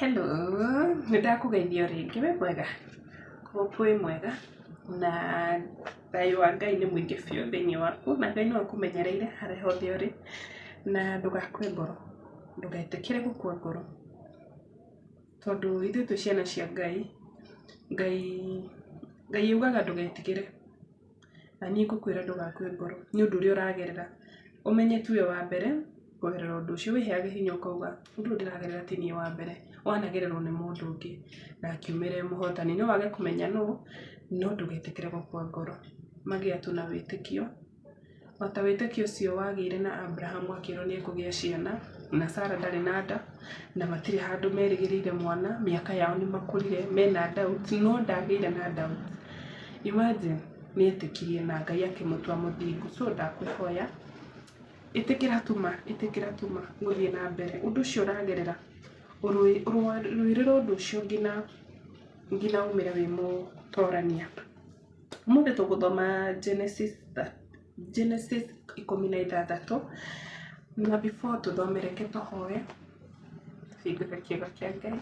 Hello, nĩndakũgeithia rĩngĩ wĩ mwega? Hope wĩ mwega na thayũ wa Ngai nĩ mũingĩ biũ thĩinĩ waku na Ngai no akũmenyereire harĩa hothe ũrĩ na ndũgakue ngoro, ndũgetĩkĩre gũkua ngoro tondũ ithuĩ twĩ ciana cia Ngai augaga ndũgetigĩre na niĩ ngũkwĩra ndũgakue ngoro nĩ ũndũ ũrĩa ũragerera, ũmenye tiwe wa mbere kũgerera ũndũ ũcio, wĩheage hinya ũkauga ũndũ ũyũ ndĩragerera ti niĩ wa mbere, wanagererwo nĩ mũndũ ũngĩ na akiumĩra mũhotani, no wage kũmenya nũ, no ndũgetĩkĩre gũkua ngoro, magĩa tu na wĩtĩkio, o ta wĩtĩkio ũcio wagĩire na Abraham akĩrwo nĩ ekũgĩa ciana na Sarah ndarĩ na nda na matirĩ handũ merĩgĩrĩire mwana, mĩaka yao nĩ makũrire mena doubt, no ndagĩire na doubt. Imagine nĩetĩkirie na Ngai akĩmũtua mũthingu, so ndakwĩhoya ĩtĩkĩra tuma gũthiĩ na mbere, ũndũ ũcio ũragerera rũĩrĩra ũndũ ũcio nginya umĩre wĩ mũtorania. Ũmũthĩ tũgũthoma Genesis 16 na before tũthome reke tũhoe hingũre kiugo kĩa Ngai.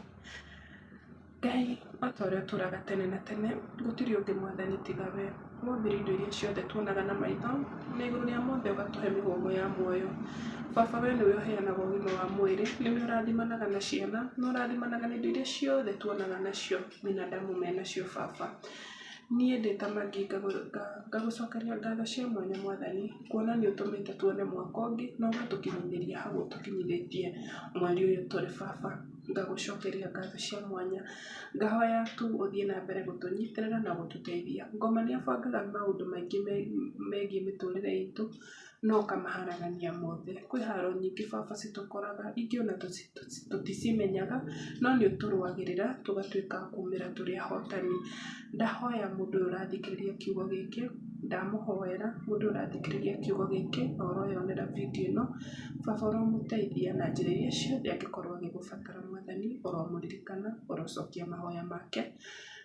Ngai o ta ũrĩa ũtũũraga tene na tene, gũtirĩ ũngĩ mwathani tiga we, wombire indo iria ciothe tuonaga na maitho, na igũrũ rĩa mothe ũgatũhe mĩhũmũ ya muoyo. Baba, we nĩwe ũheanaga ũgima wa mwĩrĩ, nĩwe ũrathimanaga na ciana, no ũrathimanaga na indo iria ciothe tuonaga nacio binadamu menacio Baba. Niĩ ndĩ ta Magi ngagũcokeria ngatho cia mwanya Mwathani, kuona nĩ ũtũmĩte tuone mwaka ũngĩ na ũgatũkinyithĩria hau ũtũkinyithĩtie mweri ũyũ tũrĩ Baba. Ngagũcokeria ngatho cia mwanya, ngahoya tu ũthiĩ na mbere gũtũnyitĩrĩra na gũtũteithia. Ngoma nĩ abangaga maũndũ maingĩ megiĩ mĩtũrĩre itũ no ũkamaharagania mothe. Kwĩ haro nyingĩ Baba citũkoraga, ingĩ ona tũticimenyaga, no nĩ ũtũrũagĩrĩra tũgatuĩka a kumĩra tũrĩ ahotani. Ndahoya mũndũ ũyũ ũrathikĩrĩria kiugo gĩkĩ, ndamũhoera mũndũ ũyũ ũrathikĩrĩria kiugo gĩkĩ na ũroyonera video ĩno, Baba ũromũteithia na njĩra iria ciothe angĩkorwo agĩgũbatara Mwathani, ũromũririkana, ũrocokia mahoya make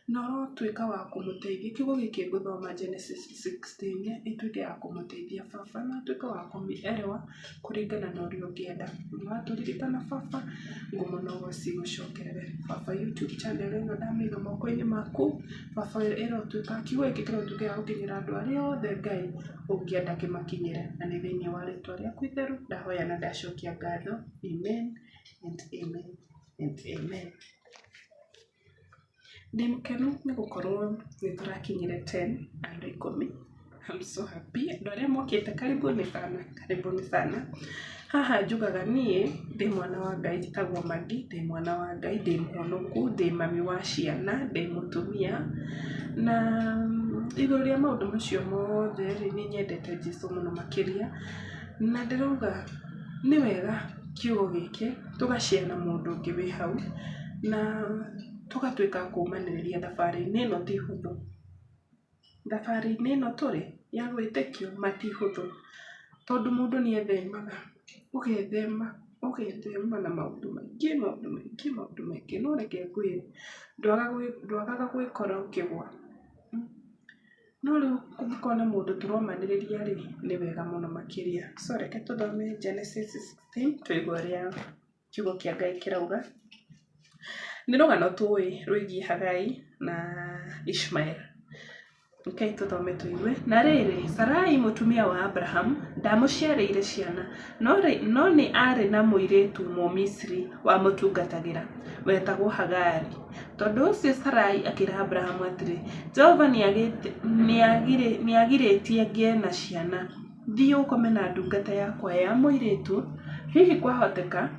na ũrotuĩka wa kũmũteithia. Kiugo gĩkĩ ngũthoma Genesis 16 ĩtuĩke ya kũmũteithia Baba na atuĩke wa kũmĩelewa kũringana na ũrĩa ũngĩenda. Watũririkana Baba, ngumo no cigũcokerere. Baba, YouTube channel ĩno ndamĩiga moko-inĩ maku, Baba ĩrotuĩka kiugo gĩkĩ kĩrotuĩka ya gũkinyĩra andũ arĩa othe Ngai ũngĩenda kĩmakinyĩre, na nĩ thĩinĩ wa rĩĩtwa rĩaku itheru ndahoya na ndacokia ngatho. Amen and amen and amen. Ndĩ mũkenu nĩ gũkorwo nĩ tũrakinyire 10 andũ 10. I'm so happy. Andũ arĩa mokĩte karibuni sana. Haha njugaga niĩ ndĩ mwana wa Ngai, njĩtagwo Magi, ndĩ mwana wa Ngai, ndĩ mũhonoku, ndĩ mami wa ciana, ndĩ mũtumia, na igũrũ rĩa maũndũ macio mothe rĩ, nĩ nyendete Jesũ mũno makĩria, na ndĩrauga nĩ wega kiugo gĩkĩ tũgacare na mũndũ ũngĩ wĩ hau na tũgatuĩka kũmanĩrĩria thabarĩ-inĩ ĩno ti hũthũ. Thabarĩ-inĩ ĩno tũrĩ ya gwĩtĩkio ti hũthũ, tondũ mũndũ nĩ ethemaga, ũgethema na maũndũ maingĩ, no reke ngwĩre ndwagaga gwĩkora ũkĩgwa. No rĩu kũngĩkorwo na mũndũ tũromanĩrĩria rĩ, nĩ wega mũno makĩria. So reke tũthome Genesis 16 tũigue ũrĩa kiugo kĩa Ngai kĩrauga. Nĩ rũgano tũĩ rwĩgiĩ Hagai na Ishmael. Okay, tũthome tũigue. Na rĩrĩ, Sarai mũtumia wa Abraham ndamũciarĩire ciana, no nĩ arĩ na mũirĩtu Mũmisiri wamũtungatagĩra, wetagwo Hagari. Tondũ ũcio Sarai akĩra Abraham atĩrĩ, Jehova nĩagirĩtie ngĩe na ciana, thiĩ ũkome na ndungata yakwa ya mũirĩtu, hihi kwahoteka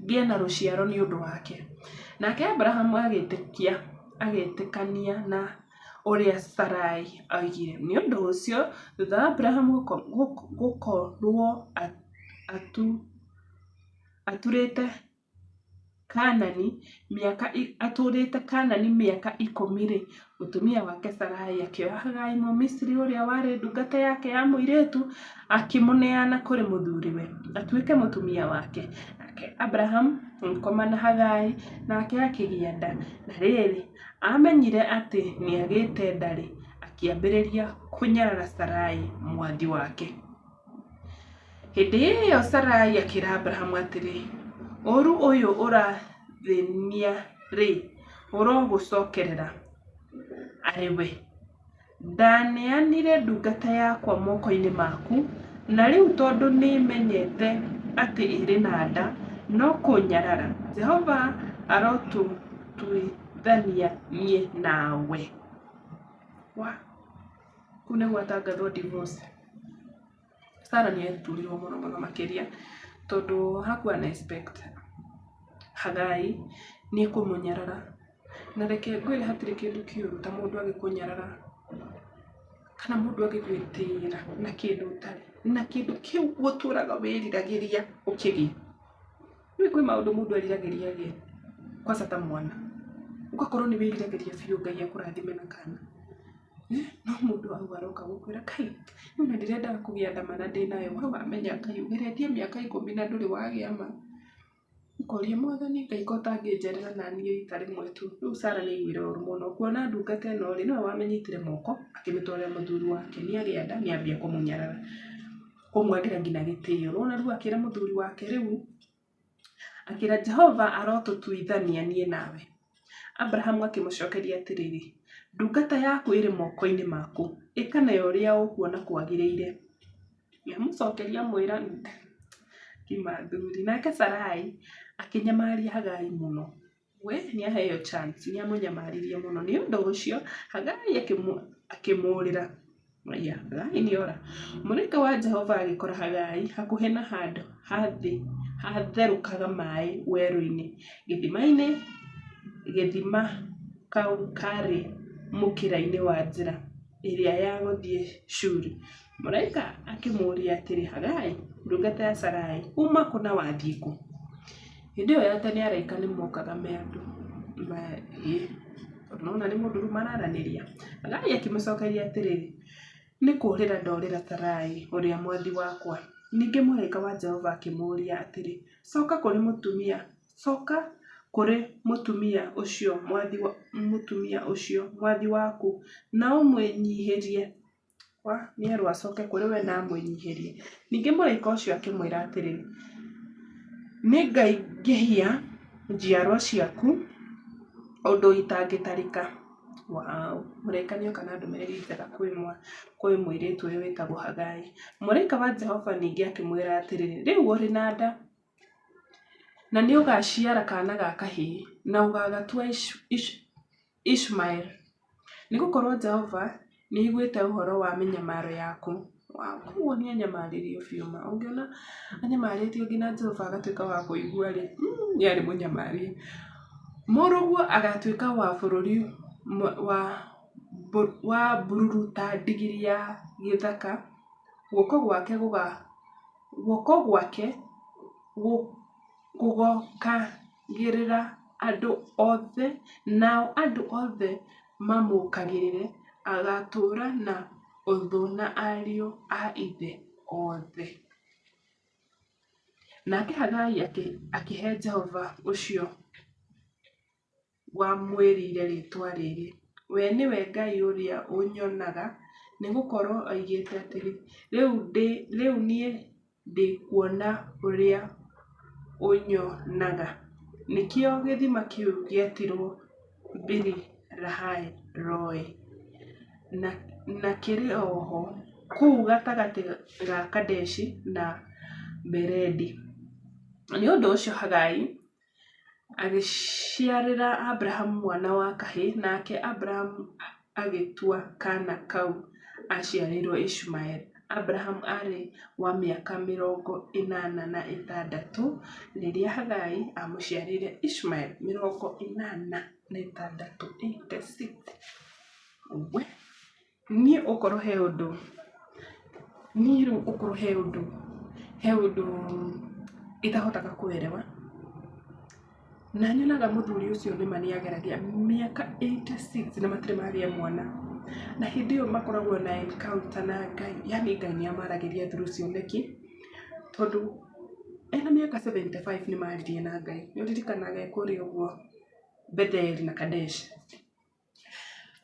ngĩe na rũciaro nĩ ũndũ wake. Nake Abraham agĩtĩkania na ũrĩa Sarai augire. Nĩ ũndũ ũcio thutha wa Abraham gũkorwo atũrĩte Kanani mĩaka 10 rĩ, mũtumia wake Sarai akĩoya Hagai Mũmisiri ũrĩa warĩ ndungata yake ya mũirĩtu, akĩmũneana kũrĩ mũthuriwe atuĩke mũtumia wake. Nake Abraham agĩkoma na Hagai nake akĩgĩa nda. Na rĩrĩ, amenyire atĩ nĩagĩte nda rĩ, akĩambĩrĩria kũnyarara Sarai mwathi wake. Hĩndĩ ĩyo Sarai akĩra Abraham atĩrĩ, ũru ũyũ ũramũthĩnia rĩ ũrogũcokerera arĩ we. Ndaneanire ndungata yakwa moko-inĩ maku, na rĩu tondũ nĩmenyete atĩ ĩrĩ na nda no kũnyarara Jehova arotũtuithania niĩ nawe. Kũu nĩ gwatangathwo divorce. Sarah nĩeturirwo mũno makĩria tondũ hakuwa na expect Hagai nĩkũmũnyarara. Na reke ngwĩre hatirĩ kĩndũ kĩũru ta mũndũ agĩkũnyarara kana mũndũ agĩgwĩtĩĩra na kĩndũ ũtarĩ, na kĩndũ kĩu gũtũraga wĩriragĩria ũkĩgĩe. Nĩ kwĩ maũndũ mũndũ eriragĩria agĩe kwanza ta mwana, ũgakorwo nĩ wĩriragĩria biũ Ngai akũrathime na kana. No mũndũ hau aroka gũkwĩra Kai rĩu na ndĩrendaga kũgĩa nda mana ndĩnayo. We wamenya Ngai ũgeretie mĩaka 10 na ndũrĩ wagĩa ma. Ũkoria Mwathani Ngai ko ũtangĩnjerera na niĩ rita rĩmwe tu. Rĩu Sarah nĩaiguire ũũru mũno kuona ndungata ĩno rĩ nĩwe wamĩnyitire moko akĩmĩtwarĩra mũthuri wake. Nĩagĩa nda nĩambia kũmũnyarara, kũmwagĩra nginya gĩtĩĩo. Rĩu rĩu akĩra mũthuri wake rĩu akĩra Jehova arotũtuithania niĩ nawe. Abrahamu akĩmũcokeria atĩrĩrĩ, ndungata yaku ĩrĩ moko-inĩ maku, ĩka nayo ũrĩa ũkuona kwagĩrĩire. Nĩamũcokeria amwĩra kĩmathuri. Nake Sarai akĩnyamaria Hagai mũno. We nĩaheo chance, nĩamũnyamaririe mũno. Nĩ ũndũ ũcio Hagai akĩmũũrĩra. Hagai nĩora. Mũraika wa Jehova agĩkora Hagai hakuhĩ na handũ hatherũkaga maĩ werũ-inĩ. Gĩthima kau karĩ mũkĩra-inĩ wa njĩra ĩrĩa ya gũthiĩ Shuri. Mũraika akĩmũũria atĩrĩ, Hagai ndungata ya Sarai uma kũ na wathiĩ kũ? Hĩndĩ ĩyo ya tene araika nĩmokaga me andũ tondũ nĩwona nĩ mũndũ rĩu mararanĩria. Hagai akĩmũcokeria atĩrĩrĩ, nĩ kũũrĩra ndorĩra Sarai ũrĩa mwathi wakwa. Ningĩ mũraika wa Jehova akĩmũũria atĩrĩ, coka kũrĩ mũtumia ũcio mwathi waku na ũmwĩnyihĩrie. Nĩerwo acoke kũrĩ we na amwĩnyihĩrie. Ningĩ mũraika ũcio akĩmwĩra atĩrĩrĩ, nĩngaingĩhia njiarwa ciaku ũndũ itangĩtarĩka. Mũraika nĩoka na ndũmĩrĩri njega kwĩ mũirĩtu ũyũ wĩtagwo Hagai. Mũraika wa Jehova ningĩ akĩmwĩra atĩrĩrĩ, rĩu ũrĩ na nda na nĩ ũgaciara kana ga kahĩĩ na ũgagatua Ishmael, nĩgũkorwo Jehova nĩaiguĩte ũhoro wa mĩnyamaro yaku. Koguo nĩanyamaririo biũ ma. Ũngĩona anyamarĩtio nginya Jehova agatuĩka wa kũigua rĩ, nĩarĩ mũnyamarie. Mũrũguo agatuĩka wa bũrũri wa bururu ta ndigiri ya gĩthaka. Guoko gwake gũgokagĩrĩra andũ othe, nao andũ othe mamũkagĩrĩre. Agatũũra na ũthũ na ariũ a ithe othe. Nake Hagai akĩhe Jehova ũcio wamwĩrĩire rĩtwa rĩrĩ, we nĩwe Ngai ũrĩa ũnyonaga, nĩgũkorwo oigĩte atĩrĩ, rĩu niĩ ndĩkuona ũrĩa ũnyonaga. Nĩkĩo gĩthima kĩu gĩetirwo Biri Lahai Roi, na kĩrĩ oho kũu gatagatĩ ga Kadeshi na Beredi. Nĩ ũndũ ũcio Hagai agĩciarĩra Abrahamu mwana wa kahĩĩ, nake Abrahamu agĩtua kaana kau aciarĩirwo Ishmael. Abrahamu arĩ wa mĩaka 86 rĩrĩa Hagai amũciarĩire Ishmael. 86. Niĩ ũkorwo he ũndũ itahotaga kwĩrewa. Na nyonaga mũthuri ũcio nĩma nĩageragia mĩaka 86 na matirĩ magĩa mwana. Na hĩndĩ ĩyo makoragwo na encounter na Ngai. Yani Ngai nĩamaragĩria through cioneki. Tondũ ena mĩaka 75 nĩmaririe na Ngai. Nĩũririkanaga kũrĩa ũguo Bethel na Kadesh.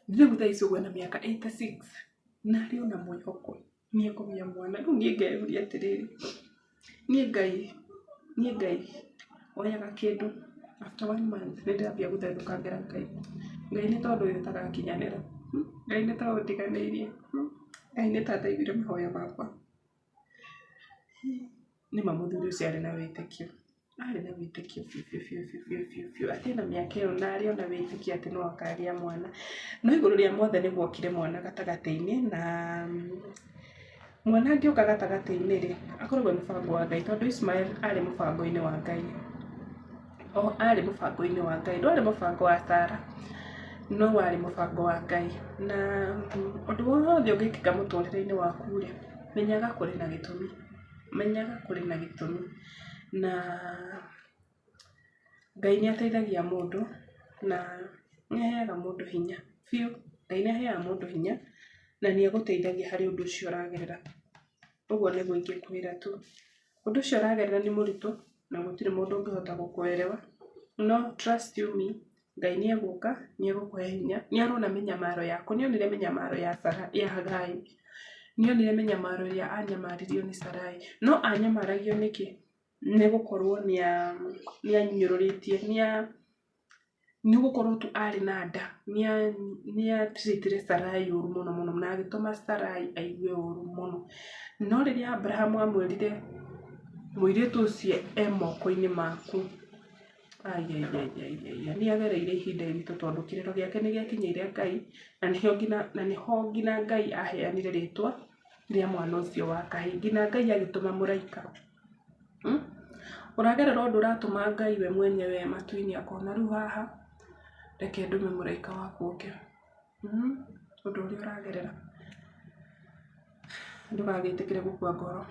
Rĩu thaa ici ũguo ena mĩaka 86 na arĩ ona mwĩhoko nĩekũgĩa mwana. Rĩu niĩ ngeyũria atĩrĩrĩ, niĩ Ngai oyaga kĩndũ after 1 month nĩ ndambia gũthethũkangĩra Ngai. Ngai nĩ tondũ ũyũ ũtagakinyanĩra. Ngai nĩ tondũ ũtiganĩirie. Ngai nĩ tata aiguire mahoya makwa. Nĩ mũthuri ũcio arĩ na wĩtĩkio. Arĩ na wĩtĩkio biũ. Atĩ na mĩaka ĩyo na arĩ ona wĩtĩkio atĩ no akagĩa mwana. No igũrũ rĩa mothe nĩ guokire mwana gatagatĩ-inĩ na mwana angĩũka gatagatĩ-inĩ rĩ, akoragwo mũbango wa Ngai tondũ Ismael arĩ mũbango-inĩ wa Ngai. Arĩ mũbango-inĩ wa Ngai, ndwarĩ mũbango wa Sara, no warĩ mũbango wa Ngai. Na ũndũ wothe ũngĩkĩka mũtũrĩre-inĩ waku rĩ, menyaga kũrĩ na gĩtũmi. Menyaga kũrĩ na gĩtũmi. Na Ngai nĩ ateithagia mũndũ na nĩ aheaga mũndũ hinya biũ. Ngai nĩ aheaga mũndũ hinya na nĩ agũteithagia harĩ ũndũ ũcio ũragerera. Ũguo nĩguo ingĩkwĩra tu. Ũndũ ũcio ũragerera nĩ mũritũ na gũtirĩ mũndũ ũngĩhota gũkũerewa. No trust you me, Ngai nĩ egũka, nĩ egũkũhe hinya. Nĩ arona mĩnyamaro yaku. Nĩ onire mĩnyamaro ya Hagai. Nĩ onire mĩnyamaro ĩrĩa anyamaririo nĩ Sarai. No anyamaragio nĩkĩ? Nĩ gũkorwo nĩ anyũrũrĩtie, nĩ gũkorwo tu arĩ na nda. Nĩ atreatire Sarai ũru mũno mũno na agĩtũma Sarai aigue ũru mũno. No rĩrĩa Abrahamu amwĩrire mũirĩtu ũcio e moko-inĩ maku, nĩ agereire ihinda iritũ tondũ kĩrĩro gĩake nĩ gĩakinyĩire Ngai na nĩho nginya Ngai aheanire rĩtwa rĩa mwana ũcio wa kahĩĩ. Nginya Ngai agĩtũma mũraika. Ũragerera ũndũ ũratũma Ngai we mwenyewe matu-inĩ akona rĩu haha reke ndũme mũraika waku ũke. Ũndũ ũrĩa ũragerera ndũgagĩtĩkĩre gũkua ngoro.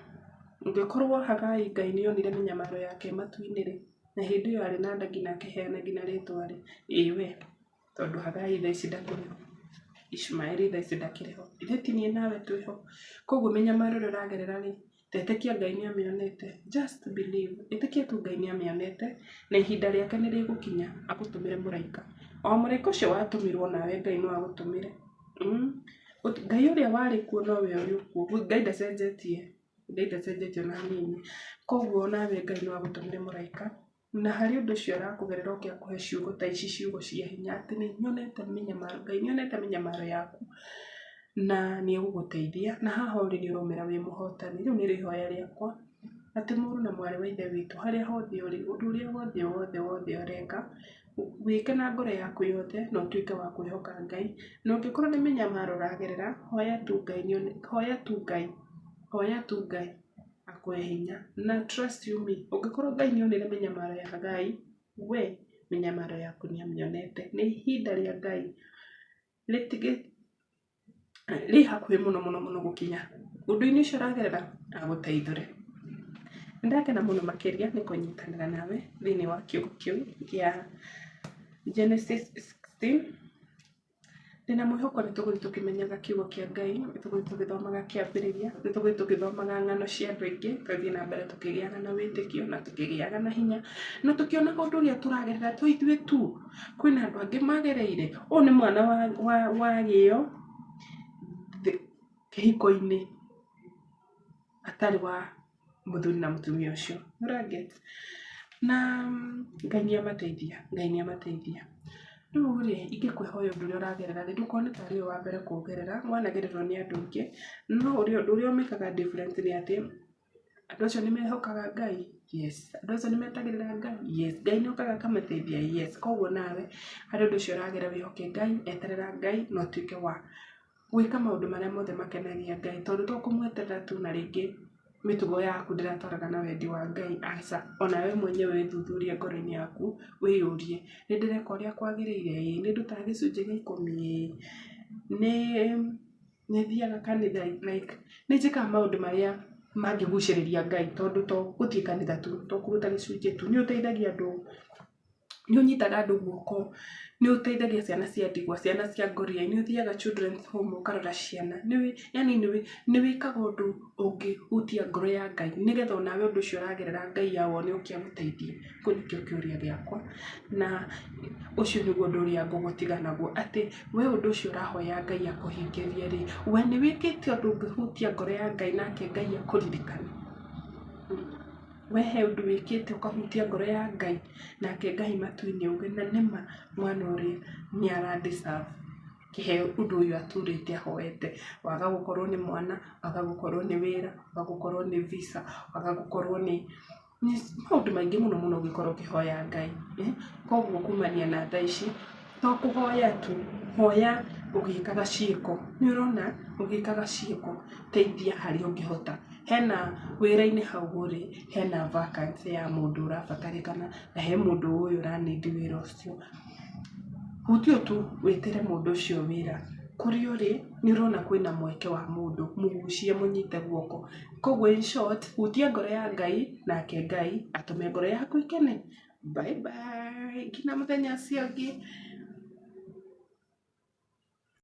Ũngĩkorwo Hagai Ngai nĩ onire mĩnyamaro yake matu-inĩ rĩ, na hĩndĩ ĩyo arĩ na nda nginya akĩheana nginya rĩtwa rĩ, we tondũ Hagai thaa ici ndakĩrĩ ho, Ishmaeli thaa ici ndakĩrĩ ho, ithe ti niĩ nawe twĩ ho. Koguo mĩnyamaro ĩrĩa ũragerera rĩ, tetĩkia Ngai nĩ amĩonete. Just believe. Ĩtĩkia tu Ngai nĩ amĩonete na ihinda rĩake nĩ rĩgũkinya agũtũmĩre mũraika. O mũraika ũcio watũmirwo nawe Ngai no agũtũmĩre. Ngai ũrĩa warĩ kuo nowe ũrĩ kuo. Ngai ndacenjetie. Ngai ndacenjetie na hanini. Koguo nawe Ngai no agũtũmĩre mũraika. Na harĩ ũndũ ũcio arakũgerera ũgĩakũhe ciugo ta ici, ciugo cia hinya atĩ nĩ nyonete mĩnyamaro. Ngai nĩ onete mĩnyamaro yaku na nĩ egũgũteithia. Na haha ũrĩ nĩ ũromera wĩ mũhotani. Rĩu nĩ rĩhoya rĩakwa atĩ mũrũ na mwarĩ wa ithe witũ harĩa hothe ũrĩ, ũndũ ũrĩa wothe ũreka wĩke na ngoro yaku yothe na ũtuĩke wa kwĩhoka Ngai. Na ũngĩkorwo nĩ mĩnyamaro ũragerera, hoya tu Ngai akũhe hinya. Na trust you me, ũngĩkorwo Ngai nĩ onire mĩnyamaro ya Hagai, we mĩnyamaro yaku nĩ amĩonete. Nĩ ihinda rĩa Ngai rĩ hakuhĩ mũno gũkinya. Ũndũ-inĩ ũcio ũragerera agũteithũre. Nĩndakena mũno makĩria nĩ kũnyitanĩra nawe thĩinĩ wa kiugo kĩu kĩa Genesis 16. Ndĩna mwĩhoko nĩ tũgũthiĩ tũkĩmenyaga kiugo kĩa Ngai, nĩ tũgũthiĩ tũgĩthomaga kĩambĩrĩria, nĩ tũgũthiĩ tũgĩthomaga ng'ano cia andũ aingĩ, tũthiĩ na mbere tũkĩgĩaga na wĩtĩkio na tũkĩgĩaga na hinya na tũkĩonaga ũndũ ũrĩa tũragerera to ithuĩ tu, kwĩna andũ angĩ magereire. Ũyũ nĩ mwana wagĩo kĩhiko-inĩ atarĩ wa mũthuri na mũtumia ũcio. Nĩũrangeti? Na Ngai nĩ amateithia. Rĩu rĩ, ingĩkwĩhoya ũndũ ũrĩa ũragerera rĩ, ndũkone tarĩ ũyũ wa mbere kũũgerera, wanagererwo nĩ andũ aingĩ. No ũndũ ũrĩa ũmĩkaga different nĩ atĩ andũ acio nĩ mehokaga Ngai. Yes. Andũ acio nĩ metagĩrĩra Ngai. Yes. Ngai nĩ okaga akamateithia. Yes. Koguo nawe harĩ ũndũ ũcio ũragerera wĩhoke Ngai, eterera Ngai na ũtuĩke wa gwĩka maũndũ marĩa mothe makenagia Ngai, tondũ to kũmweterera tu na rĩngĩ mĩtugo yaku ndĩratwarana na wendi wa Ngai. Aca, ona we mwenyewe wĩthuthurie ngoro-inĩ yaku wĩyũrie, nĩ ndĩreka ũrĩa kwagĩrĩire ĩ, nĩ ndutaga gĩcunjĩ gĩa 10 ĩ, nĩ thiaga kanitha, like nĩ njĩkaga maũndũ marĩa mangĩgucĩrĩria Ngai, tondũ to gũthiĩ kanitha tu, to kũruta gĩcunjĩ tu, nĩ ũteithagia andũ, nĩ ũnyitaga andũ guoko, nĩ ũteithagia ciana cia ndigwa, ciana cia ngoria, nĩ ũthiaga children's home ũkarora ciana, yani nĩ wĩkaga ũndũ ũngĩhutia ngoro ya Ngai, nĩgetha onawe ũndũ ũcio ũragerera Ngai awone ũkĩamũteithia. Kĩu nĩkĩo kĩũria gĩakwa na ũcio nĩguo ũndũ ũrĩa ngũgũtiga naguo, atĩ we ũndũ ũcio ũrahoya Ngai akũhingĩrie rĩ, we nĩ wĩkĩte ũndũ ũngĩhutia ngoro ya Ngai nake Ngai akũririkane. wehe ũndũ wĩkĩte ũkahutia ngoro ya Ngai, nake Ngai matu-inĩ auge na nĩma mwana ũrĩa nĩ ara deserve kĩheo ũndũ ũyũ aturĩte ahoete. Waga gũkorwo nĩ mwana, waga gũkorwo nĩ wĩra, waga gũkorwo nĩ visa, waga gũkorwo nĩ maũndũ maingĩ mũno mũno ũngĩkorwo ũkĩhoya Ngai. Koguo kumania na thaa ici to kũhoya tu, hoya ũgĩkaga ciĩko. Nĩ ũrona ũgĩkaga ciĩko, teithia harĩa ũngĩhota. Hena wĩra-inĩ hau ũrĩ, hena vacancy ya mũndũ ũrabatarĩkana, na he mũndũ ũyũ ũranindi wĩra ũcio. Hutio tu wĩtĩre mũndũ ũcio wĩra. Kũrĩa ũrĩ nĩ ũrona kwĩna mweke wa mũndũ, mũgucie mũnyite guoko. Koguo in short, hutia ngoro ya Ngai, nake Ngai atũme ngoro yaku ikene. Bye bye, nginya mũthenya ũcio ũngĩ.